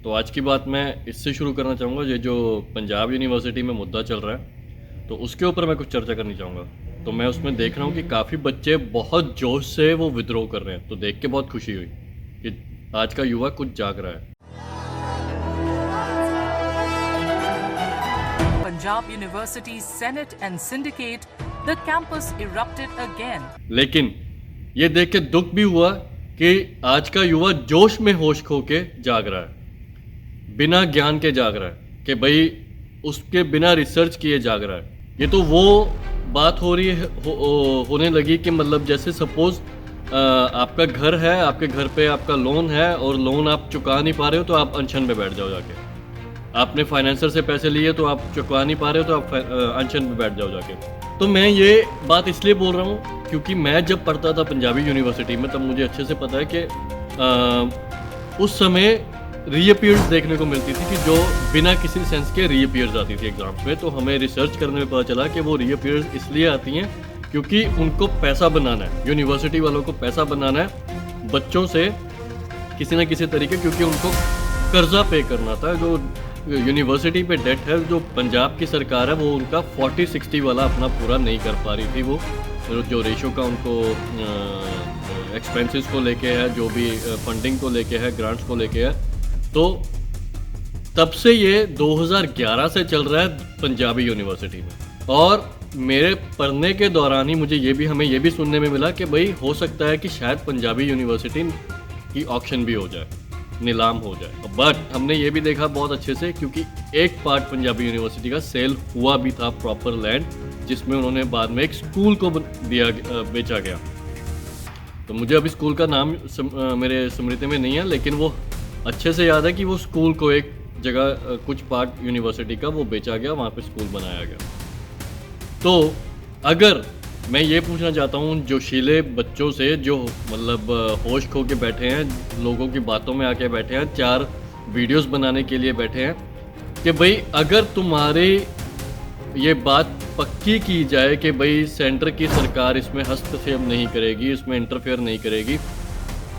तो आज की बात मैं इससे शुरू करना चाहूँगा, ये जो पंजाब यूनिवर्सिटी में मुद्दा चल रहा है, तो उसके ऊपर मैं कुछ चर्चा करनी चाहूँगा। तो मैं उसमें देख रहा हूँ कि काफ़ी बच्चे बहुत जोश से वो विद्रोह कर रहे हैं, तो देख के बहुत खुशी हुई कि आज का युवा कुछ जाग रहा है। Punjab University's Senate and Syndicate, the campus erupted again. लेकिन ये देख के दुख भी हुआ कि आज का युवा जोश में होश खो के जाग रहा है, बिना ज्ञान के जाग रहा है, कि भाई उसके बिना रिसर्च किए जाग रहा है। ये तो वो बात हो रही है होने लगी कि मतलब जैसे सपोज आपका घर है, आपके घर पे आपका लोन है और लोन आप चुका नहीं पा रहे हो तो आप अनशन पे बैठ जाओ जाके। आपने फाइनेंसर से पैसे लिए तो आप चुका नहीं पा रहे हो तो आप अनशन पे बैठ जाओ जाके। तो मैं ये बात इसलिए बोल रहा हूँ क्योंकि मैं जब पढ़ता था पंजाबी यूनिवर्सिटी में तब मुझे अच्छे से पता है कि उस समय रीअपीयर्स देखने को मिलती थी कि जो बिना किसी सेंस के रीअपीयर्स आती थी एग्जाम्स में। तो हमें रिसर्च करने में पता चला कि वो रीअपीयर्स इसलिए आती हैं क्योंकि उनको पैसा बनाना है, यूनिवर्सिटी वालों को पैसा बनाना है बच्चों से किसी न किसी तरीके, क्योंकि उनको कर्जा पे करना था। जो यूनिवर्सिटी पे डेट है, जो पंजाब की सरकार है वो उनका 40-60 वाला अपना पूरा नहीं कर पा रही थी। वो जो रेशो का उनको एक्सपेंसेस को लेके है, जो भी फंडिंग को लेके है, ग्रांट्स को लेके है, तो तब से ये 2011 से चल रहा है पंजाबी यूनिवर्सिटी में। और मेरे पढ़ने के दौरान ही हमें ये भी सुनने में मिला कि भाई हो सकता है कि शायद पंजाबी यूनिवर्सिटी की ऑक्शन भी हो जाए, नीलाम हो जाए। बट हमने ये भी देखा बहुत अच्छे से, क्योंकि एक पार्ट पंजाबी यूनिवर्सिटी का सेल हुआ भी था, प्रॉपर लैंड, जिसमें उन्होंने बाद में एक स्कूल को बेचा गया। तो मुझे अभी स्कूल का नाम मेरे स्मृति में नहीं है, लेकिन वो अच्छे से याद है कि वो स्कूल को एक जगह कुछ पार्ट यूनिवर्सिटी का वो बेचा गया, वहाँ पे स्कूल बनाया गया। तो अगर मैं ये पूछना चाहता हूँ जोशीले बच्चों से, जो मतलब होश खो के बैठे हैं, लोगों की बातों में आके बैठे हैं, 4 वीडियोस बनाने के लिए बैठे हैं, कि भाई अगर तुम्हारी ये बात पक्की की जाए कि भाई सेंटर की सरकार इसमें हस्तक्षेप नहीं करेगी, इसमें इंटरफेयर नहीं करेगी,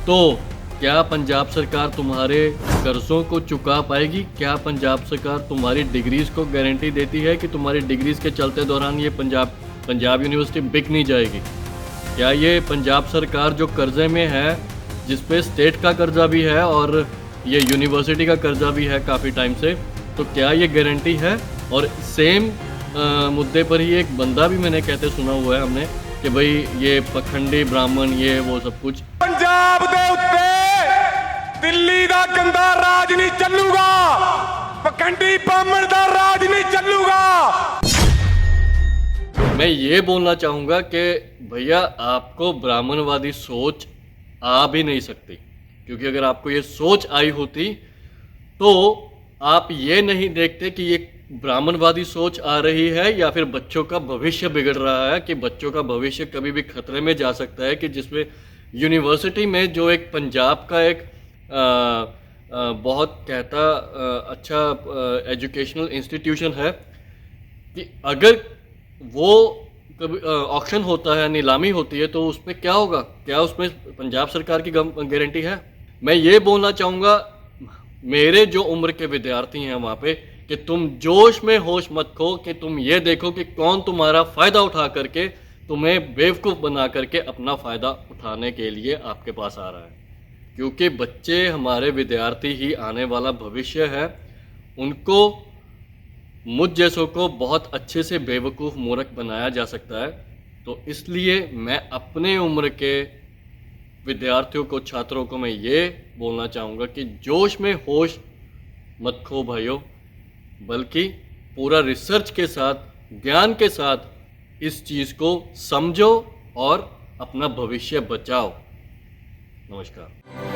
तो क्या पंजाब सरकार तुम्हारे कर्ज़ों को चुका पाएगी? क्या पंजाब सरकार तुम्हारी डिग्रीज़ को गारंटी देती है कि तुम्हारी डिग्रीज़ के चलते दौरान ये पंजाब यूनिवर्सिटी बिक नहीं जाएगी? क्या ये पंजाब सरकार जो कर्ज़े में है, जिस पे स्टेट का कर्ज़ा भी है और ये यूनिवर्सिटी का कर्ज़ा भी है काफ़ी टाइम से, तो क्या ये गारंटी है? और सेम मुद्दे पर ही एक बंदा भी मैंने कहते सुना हुआ है हमने कि भाई ये पखंडी ब्राह्मण, ये वो सब कुछ। पंजाब दे उत्ते दिल्ली दा गंदा राज नहीं चलूगा, पखंडी ब्राह्मण दा राज नहीं चलूगा। मैं ये बोलना चाहूँगा कि भैया आपको ब्राह्मणवादी सोच आ भी नहीं सकती, क्योंकि अगर आपको ये सोच आई होती तो आप ये नहीं देखते कि ये ब्राह्मणवादी सोच आ रही है या फिर बच्चों का भविष्य बिगड़ रहा है, कि बच्चों का भविष्य कभी भी खतरे में जा सकता है, कि जिसमें यूनिवर्सिटी में जो एक पंजाब का एक बहुत कहता अच्छा एजुकेशनल इंस्टीट्यूशन है, कि अगर वो कभी ऑक्शन होता है, नीलामी होती है, तो उसमें क्या होगा? क्या उसमें पंजाब सरकार की गारंटी है? मैं ये बोलना चाहूँगा मेरे जो उम्र के विद्यार्थी हैं वहाँ पे, कि तुम जोश में होश मत खो, कि तुम ये देखो कि कौन तुम्हारा फ़ायदा उठा करके तुम्हें बेवकूफ़ बना करके अपना फ़ायदा उठाने के लिए आपके पास आ रहा है। क्योंकि बच्चे, हमारे विद्यार्थी ही आने वाला भविष्य है। उनको, मुझ जैसों को बहुत अच्छे से बेवकूफ़ मूर्ख बनाया जा सकता है। तो इसलिए मैं अपने उम्र के विद्यार्थियों को, छात्रों को मैं ये बोलना चाहूँगा कि जोश में होश मत खो भाइयों, बल्कि पूरा रिसर्च के साथ, ज्ञान के साथ इस चीज़ को समझो और अपना भविष्य बचाओ। नमस्कार।